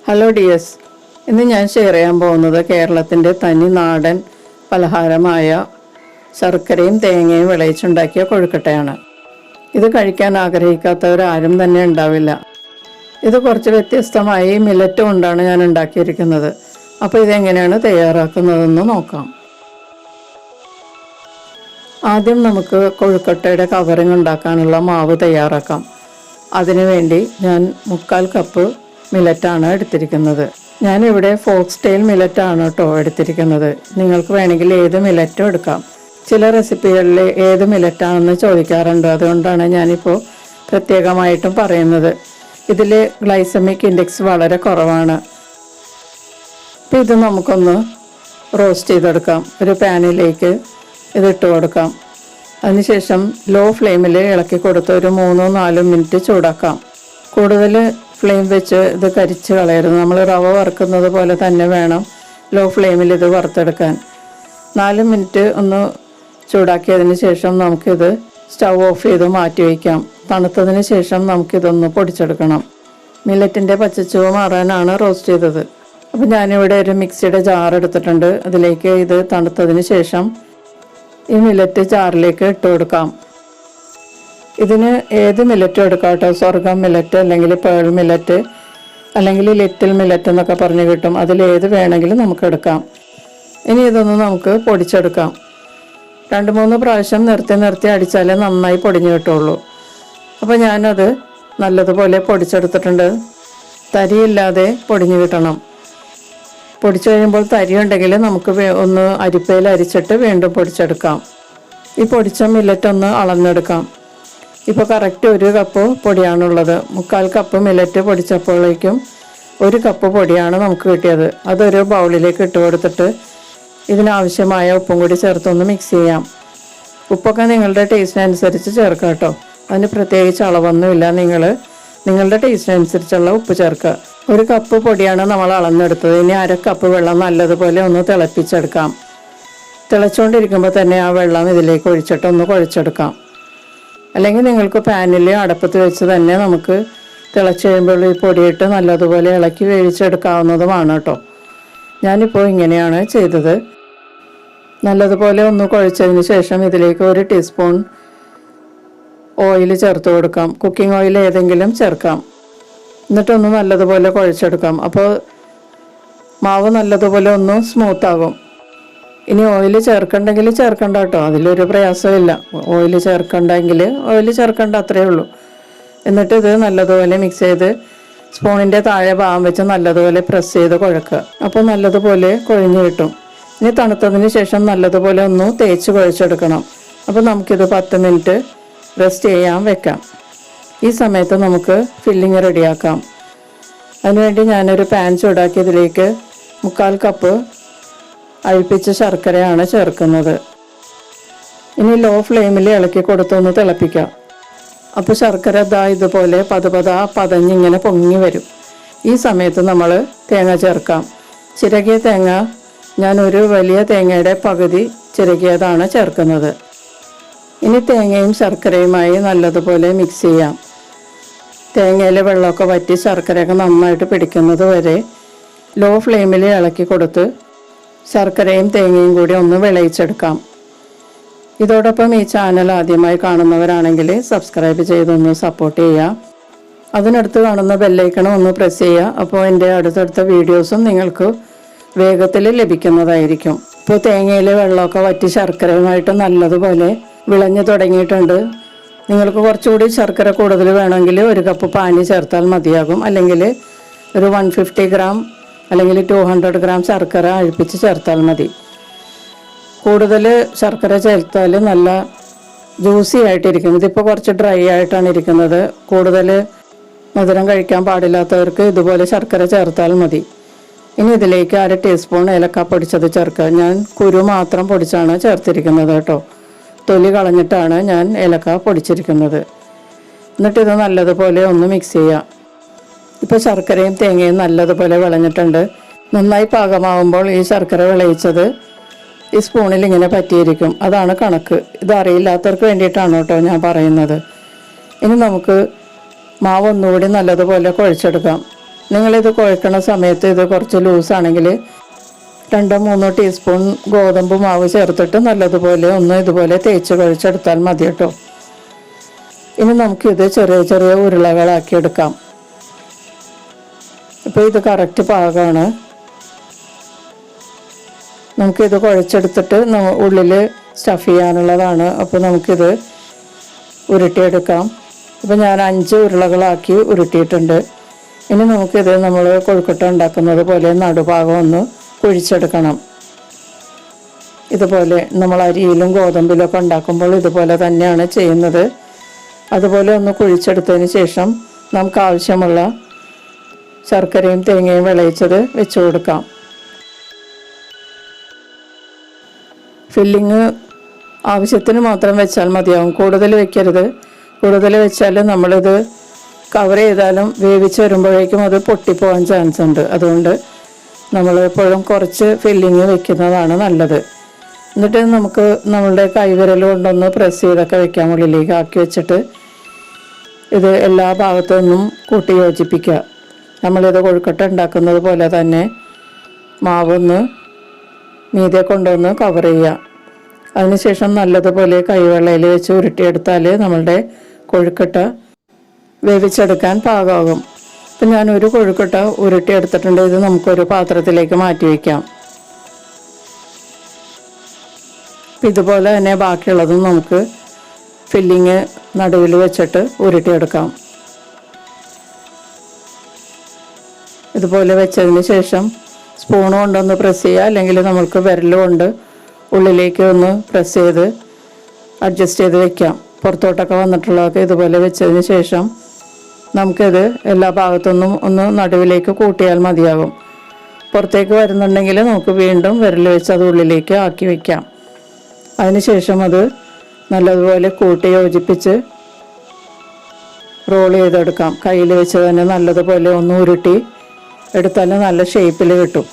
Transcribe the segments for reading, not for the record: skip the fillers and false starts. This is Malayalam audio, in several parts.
ഹലോ ഡിയേഴ്സ്, ഇന്ന് ഞാൻ ഷെയർ ചെയ്യാൻ പോകുന്നത് കേരളത്തിൻ്റെ തനി നാടൻ പലഹാരമായ ശർക്കരയും തേങ്ങയും വിളയിച്ചുണ്ടാക്കിയ കൊഴുക്കട്ടയാണ്. ഇത് കഴിക്കാൻ ആഗ്രഹിക്കാത്തവരാരും തന്നെ ഉണ്ടാവില്ല. ഇത് കുറച്ച് വ്യത്യസ്തമായി മില്ലറ്റ് കൊണ്ടാണ് ഞാൻ ഉണ്ടാക്കിയിരിക്കുന്നത്. അപ്പോൾ ഇതെങ്ങനെയാണ് തയ്യാറാക്കുന്നതെന്ന് നോക്കാം. ആദ്യം നമുക്ക് കൊഴുക്കട്ടയുടെ കവറിങ് ഉണ്ടാക്കാനുള്ള മാവ് തയ്യാറാക്കാം. അതിനുവേണ്ടി ഞാൻ 3/4 കപ്പ് മില്ലറ്റാണ് എടുത്തിരിക്കുന്നത്. ഞാനിവിടെ ഫോക്സ് ടെയിൽ മില്ലറ്റാണ് കേട്ടോ എടുത്തിരിക്കുന്നത്. നിങ്ങൾക്ക് വേണമെങ്കിൽ ഏത് മില്ലറ്റും എടുക്കാം. ചില റെസിപ്പികളിൽ ഏത് മില്ലറ്റാണെന്ന് ചോദിക്കാറുണ്ട്. അതുകൊണ്ടാണ് ഞാനിപ്പോൾ പ്രത്യേകമായിട്ടും പറയുന്നത്. ഇതിൽ ഗ്ലൈസമിക് ഇൻഡെക്സ് വളരെ കുറവാണ്. അപ്പോൾ ഇത് നമുക്കൊന്ന് റോസ്റ്റ് ചെയ്തെടുക്കാം. ഒരു പാനിലേക്ക് ഇതിട്ട് കൊടുക്കാം. അതിനുശേഷം ലോ ഫ്ലെയിമിൽ ഇളക്കി കൊടുത്ത് ഒരു 3-4 മിനിറ്റ് ചൂടാക്കാം. കൂടുതൽ ഫ്ലെയിം വെച്ച് ഇത് കരിച്ച് കളയരുത്. നമ്മൾ റവ വറുക്കുന്നത് പോലെ തന്നെ വേണം ലോ ഫ്ലെയിമിൽ ഇത് വറുത്തെടുക്കാൻ. 4 മിനിറ്റ് ഒന്ന് ചൂടാക്കിയതിന് ശേഷം നമുക്കിത് സ്റ്റൗ ഓഫ് ചെയ്ത് മാറ്റി വയ്ക്കാം. തണുത്തതിന് ശേഷം നമുക്കിതൊന്ന് പൊടിച്ചെടുക്കണം. മില്ലറ്റിൻ്റെ പച്ചച്ചുവ മാറാനാണ് റോസ്റ്റ് ചെയ്തത്. അപ്പോൾ ഞാനിവിടെ ഒരു മിക്സിയുടെ ജാർ എടുത്തിട്ടുണ്ട്. അതിലേക്ക് ഇത് തണുത്തതിന് ശേഷം ഈ മില്ലറ്റ് ജാറിലേക്ക് ഇട്ട് കൊടുക്കാം. ഇതിന് ഏത് മില്ലറ്റും എടുക്കാം കേട്ടോ. സ്വർഗം മില്ലറ്റ്, അല്ലെങ്കിൽ പേൾ മില്ലറ്റ്, അല്ലെങ്കിൽ ലിറ്റിൽ മില്ലറ്റ് എന്നൊക്കെ പറഞ്ഞ് കിട്ടും. അതിലേത് വേണമെങ്കിലും നമുക്ക് എടുക്കാം. ഇനി ഇതൊന്ന് നമുക്ക് പൊടിച്ചെടുക്കാം. 2-3 പ്രാവശ്യം നിർത്തി അടിച്ചാലേ നന്നായി പൊടിഞ്ഞു കിട്ടുള്ളൂ. അപ്പോൾ ഞാനത് നല്ലതുപോലെ പൊടിച്ചെടുത്തിട്ടുണ്ട്. തരിയില്ലാതെ പൊടിഞ്ഞു കിട്ടണം. പൊടിച്ചു കഴിയുമ്പോൾ തരി ഉണ്ടെങ്കിൽ നമുക്ക് ഒന്ന് അരിപ്പയിൽ അരിച്ചിട്ട് വീണ്ടും പൊടിച്ചെടുക്കാം. ഈ പൊടിച്ച മില്ലറ്റ് ഒന്ന് അളന്നെടുക്കാം. ഇപ്പോൾ കറക്റ്റ് 1 കപ്പ് പൊടിയാണുള്ളത്. 3/4 കപ്പ് മില്ലറ്റ് പൊടിച്ചപ്പോഴേക്കും 1 കപ്പ് പൊടിയാണ് നമുക്ക് കിട്ടിയത്. അതൊരു ബൗളിലേക്ക് ഇട്ട് കൊടുത്തിട്ട് ഇതിനാവശ്യമായ ഉപ്പും കൂടി ചേർത്തൊന്ന് മിക്സ് ചെയ്യാം. ഉപ്പൊക്കെ നിങ്ങളുടെ ടേസ്റ്റിനനുസരിച്ച് ചേർക്കുക കേട്ടോ. അതിന് പ്രത്യേകിച്ച് അളവൊന്നുമില്ല. നിങ്ങളുടെ ടേസ്റ്റിനനുസരിച്ചുള്ള ഉപ്പ് ചേർക്കുക. 1 കപ്പ് പൊടിയാണ് നമ്മൾ അളന്നെടുത്തത്. ഇനി 1/2 കപ്പ് വെള്ളം നല്ലതുപോലെ ഒന്ന് തിളപ്പിച്ചെടുക്കാം. തിളച്ചുകൊണ്ടിരിക്കുമ്പോൾ തന്നെ ആ വെള്ളം ഇതിലേക്ക് ഒഴിച്ചിട്ട് ഒന്ന് കുഴച്ചെടുക്കാം. അല്ലെങ്കിൽ നിങ്ങൾക്ക് പാനിൽ അടപ്പത്ത് വെച്ച് തന്നെ നമുക്ക് തിളച്ച് കഴിയുമ്പോൾ ഈ പൊടിയിട്ട് നല്ലതുപോലെ ഇളക്കി വേവിച്ചെടുക്കാവുന്നതുമാണ് കേട്ടോ. ഞാനിപ്പോൾ ഇങ്ങനെയാണ് ചെയ്തത്. നല്ലതുപോലെ ഒന്ന് കുഴച്ചതിന് ശേഷം ഇതിലേക്ക് 1 ടീസ്പൂൺ ഓയിൽ ചേർത്ത് കൊടുക്കാം. കുക്കിംഗ് ഓയിൽ ഏതെങ്കിലും ചേർക്കാം. എന്നിട്ടൊന്ന് നല്ലതുപോലെ കുഴച്ചെടുക്കാം. അപ്പോൾ മാവ് നല്ലതുപോലെ ഒന്ന് സ്മൂത്താകും. ഇനി ഓയിൽ ചേർക്കണ്ടെങ്കിൽ ചേർക്കണ്ട കേട്ടോ. അതിലൊരു പ്രയാസമില്ല. ഓയിൽ ചേർക്കണ്ടെങ്കിൽ ഓയിൽ ചേർക്കണ്ട, അത്രയേ ഉള്ളൂ. എന്നിട്ട് ഇത് നല്ലതുപോലെ മിക്സ് ചെയ്ത് സ്പൂണിൻ്റെ താഴെ ഭാഗം വെച്ച് നല്ലതുപോലെ പ്രസ് ചെയ്ത് കുഴക്കുക. അപ്പോൾ നല്ലതുപോലെ കുഴഞ്ഞു കിട്ടും. ഇനി തണുത്തതിന് ശേഷം നല്ലതുപോലെ ഒന്ന് തേച്ച് കുഴച്ചെടുക്കണം. അപ്പോൾ നമുക്കിത് 10 മിനിറ്റ് റെസ്റ്റ് ചെയ്യാൻ വെക്കാം. ഈ സമയത്ത് നമുക്ക് ഫില്ലിങ് റെഡിയാക്കാം. അതിനുവേണ്ടി ഞാനൊരു പാൻ ചൂടാക്കി ഇതിലേക്ക് 3/4 കപ്പ് അഴിപ്പിച്ച ശർക്കരയാണ് ചേർക്കുന്നത്. ഇനി ലോ ഫ്ലെയിമിൽ ഇളക്കി കൊടുത്തൊന്ന് തിളപ്പിക്കാം. അപ്പോൾ ശർക്കര ഇതുപോലെ പതഞ്ഞിങ്ങനെ പൊങ്ങി വരും. ഈ സമയത്ത് നമ്മൾ തേങ്ങ ചേർക്കാം. ചിരകിയ തേങ്ങ ഞാൻ ഒരു വലിയ തേങ്ങയുടെ പകുതി ചിരകിയതാണ് ചേർക്കുന്നത്. ഇനി തേങ്ങയും ശർക്കരയുമായി നല്ലതുപോലെ മിക്സ് ചെയ്യാം. തേങ്ങയിലെ വെള്ളമൊക്കെ വറ്റി ശർക്കരയൊക്കെ നന്നായിട്ട് പിടിക്കുന്നത് വരെ ലോ ഫ്ലെയിമിൽ ഇളക്കി കൊടുത്ത് ശർക്കരയും തേങ്ങയും കൂടി ഒന്ന് വിളയിച്ചെടുക്കാം. ഇതോടൊപ്പം ഈ ചാനൽ ആദ്യമായി കാണുന്നവരാണെങ്കിൽ സബ്സ്ക്രൈബ് ചെയ്തൊന്ന് സപ്പോർട്ട് ചെയ്യുക. അതിനടുത്ത് കാണുന്ന ബെല്ലൈക്കൺ ഒന്ന് പ്രസ് ചെയ്യുക. അപ്പോൾ എൻ്റെ അടുത്തടുത്ത വീഡിയോസും നിങ്ങൾക്ക് വേഗത്തിൽ ലഭിക്കുന്നതായിരിക്കും. ഇപ്പോൾ തേങ്ങയിലെ വെള്ളമൊക്കെ വറ്റി ശർക്കരയുമായിട്ട് നല്ലതുപോലെ വിളഞ്ഞു തുടങ്ങിയിട്ടുണ്ട്. നിങ്ങൾക്ക് കുറച്ചുകൂടി ശർക്കര കൂടുതൽ വേണമെങ്കിൽ 1 കപ്പ് പാനി ചേർത്താൽ മതിയാകും. അല്ലെങ്കിൽ ഒരു 150 ഗ്രാം അല്ലെങ്കിൽ 200 ഗ്രാം ശർക്കര അഴിപ്പിച്ച് ചേർത്താൽ മതി. കൂടുതൽ ശർക്കര ചേർത്താൽ നല്ല ജ്യൂസി ആയിട്ടിരിക്കും. ഇതിപ്പോൾ കുറച്ച് ഡ്രൈ ആയിട്ടാണ് ഇരിക്കുന്നത്. കൂടുതൽ മധുരം കഴിക്കാൻ പാടില്ലാത്തവർക്ക് ഇതുപോലെ ശർക്കര ചേർത്താൽ മതി. ഇനി ഇതിലേക്ക് 1/2 ടീസ്പൂൺ ഏലക്ക പൊടിച്ചത് ചേർക്കുക. ഞാൻ കുരു മാത്രം പൊടിച്ചാണ് ചേർത്തിരിക്കുന്നത് കേട്ടോ. തൊലി കളഞ്ഞിട്ടാണ് ഞാൻ ഏലക്ക പൊടിച്ചിരിക്കുന്നത്. എന്നിട്ടിത് നല്ലതുപോലെ ഒന്ന് മിക്സ് ചെയ്യുക. ഇപ്പോൾ ശർക്കരയും തേങ്ങയും നല്ലതുപോലെ വിളഞ്ഞിട്ടുണ്ട്. നന്നായി പാകമാവുമ്പോൾ ഈ ശർക്കര വിളയിച്ചത് ഈ സ്പൂണിൽ ഇങ്ങനെ പറ്റിയിരിക്കും. അതാണ് കണക്ക്. ഇതറിയില്ലാത്തവർക്ക് വേണ്ടിയിട്ടാണ് കേട്ടോ ഞാൻ പറയുന്നത്. ഇനി നമുക്ക് മാവ് ഒന്നുകൂടി നല്ലതുപോലെ കുഴച്ചെടുക്കാം. നിങ്ങളിത് കുഴക്കണ സമയത്ത് ഇത് കുറച്ച് ലൂസാണെങ്കിൽ 2-3 ടീസ്പൂൺ ഗോതമ്പ് മാവ് ചേർത്തിട്ട് നല്ലതുപോലെ ഒന്ന് ഇതുപോലെ തേച്ച് കുഴച്ചെടുത്താൽ മതി കേട്ടോ. ഇനി നമുക്കിത് ചെറിയ ചെറിയ ഉരുളകളാക്കി എടുക്കാം. ഇപ്പോൾ ഇത് കറക്റ്റ് പാകമാണ്. നമുക്കിത് കുഴച്ചെടുത്തിട്ട് ഉള്ളിൽ സ്റ്റഫ് ചെയ്യാനുള്ളതാണ്. അപ്പോൾ നമുക്കിത് ഉരുട്ടിയെടുക്കാം. ഇപ്പോൾ ഞാൻ 5 ഉരുളകളാക്കി ഉരുട്ടിയിട്ടുണ്ട്. ഇനി നമുക്കിത് നമ്മൾ കൊഴുക്കട്ട ഉണ്ടാക്കുന്നത് പോലെ നടുഭാഗം ഒന്ന് കുഴിച്ചെടുക്കണം. ഇതുപോലെ നമ്മൾ അരിയിലും ഗോതമ്പിലൊക്കെ ഉണ്ടാക്കുമ്പോൾ ഇതുപോലെ തന്നെയാണ് ചെയ്യുന്നത്. അതുപോലെ ഒന്ന് കുഴിച്ചെടുത്തതിന് ശേഷം നമുക്ക് ആവശ്യമുള്ള ശർക്കരയും തേങ്ങയും വിളയിച്ചത് വെച്ച് കൊടുക്കാം. ഫില്ലിങ് ആവശ്യത്തിന് മാത്രം വെച്ചാൽ മതിയാവും, കൂടുതൽ വെക്കരുത്. കൂടുതൽ വെച്ചാൽ നമ്മളിത് കവർ ചെയ്താലും വേവിച്ച് വരുമ്പോഴേക്കും അത് പൊട്ടിപ്പോകാൻ ചാൻസ് ഉണ്ട്. അതുകൊണ്ട് നമ്മൾ എപ്പോഴും കുറച്ച് ഫില്ലിങ് വെക്കുന്നതാണ് നല്ലത്. എന്നിട്ട് നമുക്ക് നമ്മളുടെ കൈവിരൽ കൊണ്ടൊന്ന് പ്രസ് ചെയ്തൊക്കെ വെക്കാം, ഉള്ളിലേക്ക് ആക്കി വെച്ചിട്ട് ഇത് എല്ലാ ഭാഗത്തു നിന്നും കൂട്ടി യോജിപ്പിക്കുക. നമ്മളിത് കൊഴുക്കട്ട ഉണ്ടാക്കുന്നത് പോലെ തന്നെ മാവൊന്ന് മീതെ കൊണ്ടുവന്ന് കവർ ചെയ്യുക. അതിനുശേഷം നല്ലതുപോലെ കൈവെള്ളയിൽ വെച്ച് ഉരുട്ടിയെടുത്താൽ നമ്മളുടെ കൊഴുക്കട്ട വേവിച്ചെടുക്കാൻ പാകമാകും. അപ്പം ഞാനൊരു കൊഴുക്കട്ട ഉരുട്ടിയെടുത്തിട്ടുണ്ട്. ഇത് നമുക്കൊരു പാത്രത്തിലേക്ക് മാറ്റി വയ്ക്കാം. ഇതുപോലെ തന്നെ ബാക്കിയുള്ളതും നമുക്ക് ഫില്ലിങ് നടുവിൽ വെച്ചിട്ട് ഉരുട്ടിയെടുക്കാം. ഇതുപോലെ വെച്ചതിന് ശേഷം സ്പൂൺ കൊണ്ടൊന്ന് പ്രസ് ചെയ്യുക, അല്ലെങ്കിൽ നമുക്ക് വിരൽ കൊണ്ട് ഉള്ളിലേക്ക് ഒന്ന് പ്രസ് ചെയ്ത് അഡ്ജസ്റ്റ് ചെയ്ത് വെക്കാം. പുറത്തോട്ടൊക്കെ വന്നിട്ടുള്ളതൊക്കെ ഇതുപോലെ വെച്ചതിന് ശേഷം നമുക്കിത് എല്ലാ ഭാഗത്തുനിന്നും ഒന്ന് നടുവിലേക്ക് കൂട്ടിയാൽ മതിയാകും. പുറത്തേക്ക് വരുന്നുണ്ടെങ്കിൽ നമുക്ക് വീണ്ടും വിരൽ വെച്ച് അത് ഉള്ളിലേക്ക് ആക്കി വയ്ക്കാം. അതിനുശേഷം അത് നല്ലതുപോലെ കൂട്ടി യോജിപ്പിച്ച് റോൾ ചെയ്തെടുക്കാം. കയ്യിൽ വെച്ച് തന്നെ നല്ലതുപോലെ ഒന്ന് ഉരുട്ടി എടുത്താൽ നല്ല ഷേപ്പിൽ കിട്ടും.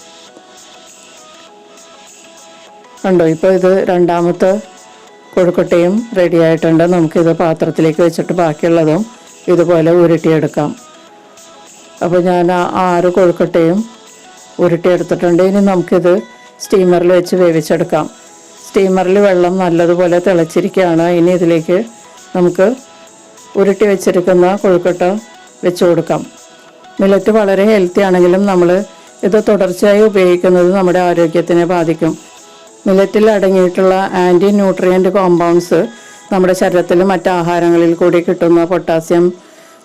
കണ്ടോ, ഇപ്പോൾ ഇത് രണ്ടാമത്തെ കൊഴുക്കട്ടയും റെഡി ആയിട്ടുണ്ട്. നമുക്കിത് പാത്രത്തിലേക്ക് വെച്ചിട്ട് ബാക്കിയുള്ളതും ഇതുപോലെ ഉരുട്ടിയെടുക്കാം. അപ്പോൾ ഞാൻ 6 കൊഴുക്കട്ടയും ഉരുട്ടിയെടുത്തിട്ടുണ്ട്. ഇനി നമുക്കിത് സ്റ്റീമറിൽ വെച്ച് വേവിച്ചെടുക്കാം. സ്റ്റീമറിൽ വെള്ളം നല്ലതുപോലെ തിളച്ചിരിക്കുകയാണ്. ഇനി ഇതിലേക്ക് നമുക്ക് ഉരുട്ടി വെച്ചിരിക്കുന്ന കൊഴുക്കട്ട വെച്ച് കൊടുക്കാം. മില്ലറ്റ് വളരെ ഹെൽത്തി ആണെങ്കിലും നമ്മൾ ഇത് തുടർച്ചയായി ഉപയോഗിക്കുന്നത് നമ്മുടെ ആരോഗ്യത്തിനെ ബാധിക്കും. മില്ലറ്റിൽ അടങ്ങിയിട്ടുള്ള ആൻറ്റി ന്യൂട്രിയൻ്റ് കോമ്പൗണ്ട്സ് നമ്മുടെ ശരീരത്തിൽ മറ്റ് ആഹാരങ്ങളിൽ കൂടി കിട്ടുന്ന പൊട്ടാസ്യം,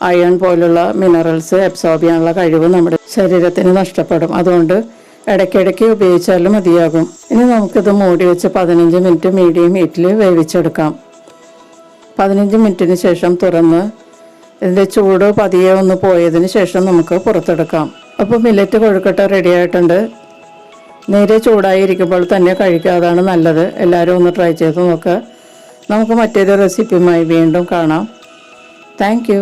അയൺ പോലുള്ള മിനറൽസ് അബ്സോർബ് ചെയ്യാനുള്ള കഴിവ് നമ്മുടെ ശരീരത്തിന് നഷ്ടപ്പെടും. അതുകൊണ്ട് ഇടയ്ക്കിടയ്ക്ക് ഉപയോഗിച്ചാലും മതിയാകും. ഇനി നമുക്കിത് മൂടി വെച്ച് 15 മിനിറ്റ് മീഡിയം ഹീറ്റിൽ വേവിച്ചെടുക്കാം. 15 മിനിറ്റിന് ശേഷം തുറന്ന് ഇതിൻ്റെ ചൂട് പതിയെ ഒന്ന് പോയതിന് ശേഷം നമുക്ക് പുറത്തെടുക്കാം. അപ്പോൾ മില്ലറ്റ് കൊഴുക്കട്ട റെഡി ആയിട്ടുണ്ട്. നേരെ ചൂടായിരിക്കുമ്പോൾ തന്നെ കഴിക്കുക, അതാണ് നല്ലത്. എല്ലാവരും ഒന്ന് ട്രൈ ചെയ്ത് നോക്കുക. നമുക്ക് മറ്റൊരു റെസിപ്പിയുമായി വീണ്ടും കാണാം. Thank you.